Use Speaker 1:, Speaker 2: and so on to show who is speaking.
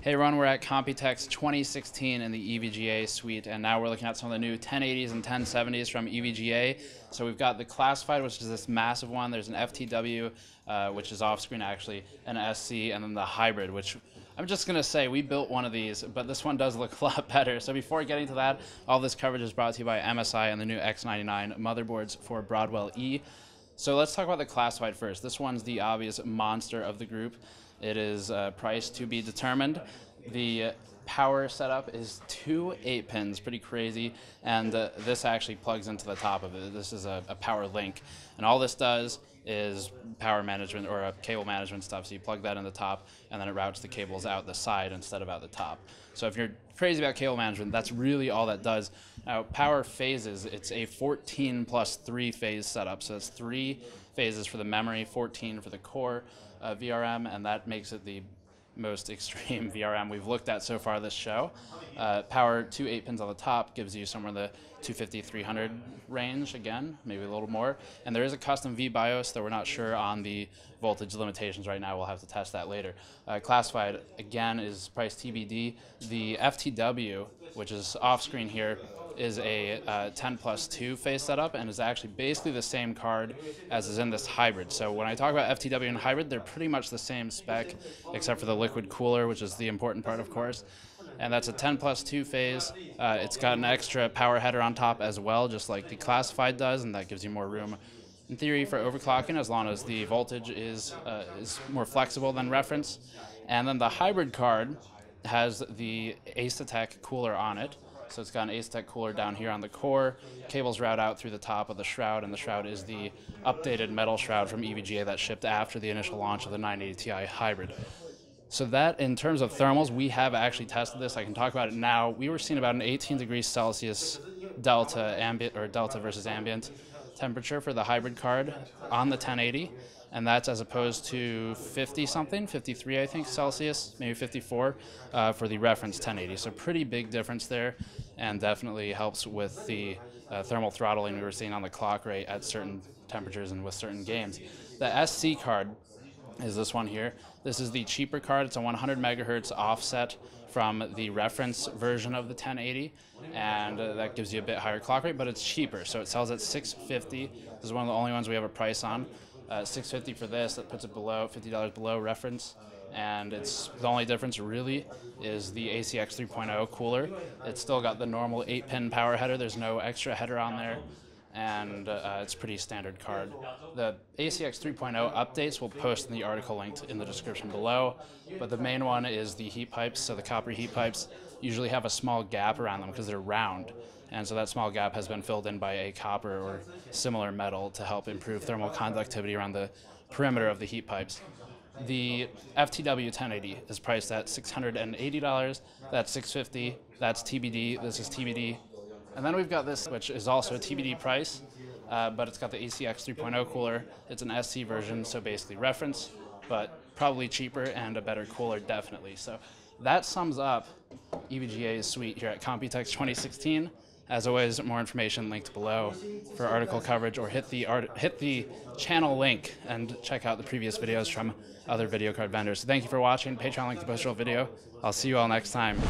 Speaker 1: Hey everyone, we're at Computex 2016 in the EVGA suite, and now we're looking at some of the new 1080s and 1070s from EVGA. So we've got the Classified, which is this massive one. There's an FTW, which is off-screen actually, an SC, and then the Hybrid, which I'm just going to say we built one of these, but this one does look a lot better. So before getting to that, all this coverage is brought to you by MSI and the new X99 motherboards for Broadwell E. So let's talk about the Classified first. This one's the obvious monster of the group. It is priced to be determined. The power setup is 2 8-pins, pretty crazy, and this actually plugs into the top of it. This is a power link, and all this does is power management or cable management stuff. So you plug that in the top, and then it routes the cables out the side instead of out the top. So if you're crazy about cable management, that's really all that does. Now, power phases, it's a 14 plus 3 phase setup. So it's 3 phases for the memory, 14 for the core VRM, and that makes it the most extreme VRM we've looked at so far this show. Power 2 8-pins on the top gives you somewhere in the 250-300 range, again, maybe a little more. And there is a custom VBIOS, though we're not sure on the voltage limitations right now. We'll have to test that later. Classified, again, is priced TBD. The FTW, which is off-screen here, is a 10 plus 2 phase setup and is actually basically the same card as is in this Hybrid. So when I talk about FTW and Hybrid, they're pretty much the same spec except for the liquid cooler, which is the important part, of course. And that's a 10 plus 2 phase. It's got an extra power header on top as well, just like the Classified does, and that gives you more room in theory for overclocking as long as the voltage is more flexible than reference. And then the Hybrid card has the Asetek cooler on it. So it's got an Asetek cooler down here on the core. Cables route out through the top of the shroud, and the shroud is the updated metal shroud from EVGA that shipped after the initial launch of the 980 Ti Hybrid. So that, in terms of thermals, we have actually tested this. I can talk about it now. We were seeing about an 18 degrees Celsius delta ambient or delta versus ambient temperature for the Hybrid card on the 1080. And that's as opposed to 50-something, 53, I think, Celsius, maybe 54 for the reference 1080. So pretty big difference there, and definitely helps with the thermal throttling we were seeing on the clock rate at certain temperatures and with certain games. The SC card is this one here. This is the cheaper card. It's a 100 megahertz offset from the reference version of the 1080, and that gives you a bit higher clock rate, but it's cheaper. So it sells at $650. This is one of the only ones we have a price on. $650 for this. That puts it below $50 below reference, and it's the only difference really is the ACX 3.0 cooler. It's still got the normal 8-pin power header. There's no extra header on there, and it's pretty standard card. The ACX 3.0 updates we'll post in the article linked in the description below, but the main one is the heat pipes. So the copper heat pipes usually have a small gap around them because they're round. And so that small gap has been filled in by a copper or similar metal to help improve thermal conductivity around the perimeter of the heat pipes. The FTW 1080 is priced at $680. That's $650. That's TBD. This is TBD. And then we've got this, which is also a TBD price, but it's got the ACX 3.0 cooler. It's an SC version, so basically reference, but probably cheaper and a better cooler, definitely. So that sums up EVGA's suite here at Computex 2016. As always, more information linked below for article coverage, or hit the channel link and check out the previous videos from other video card vendors. So thank you for watching. Patreon link to post video. I'll see you all next time.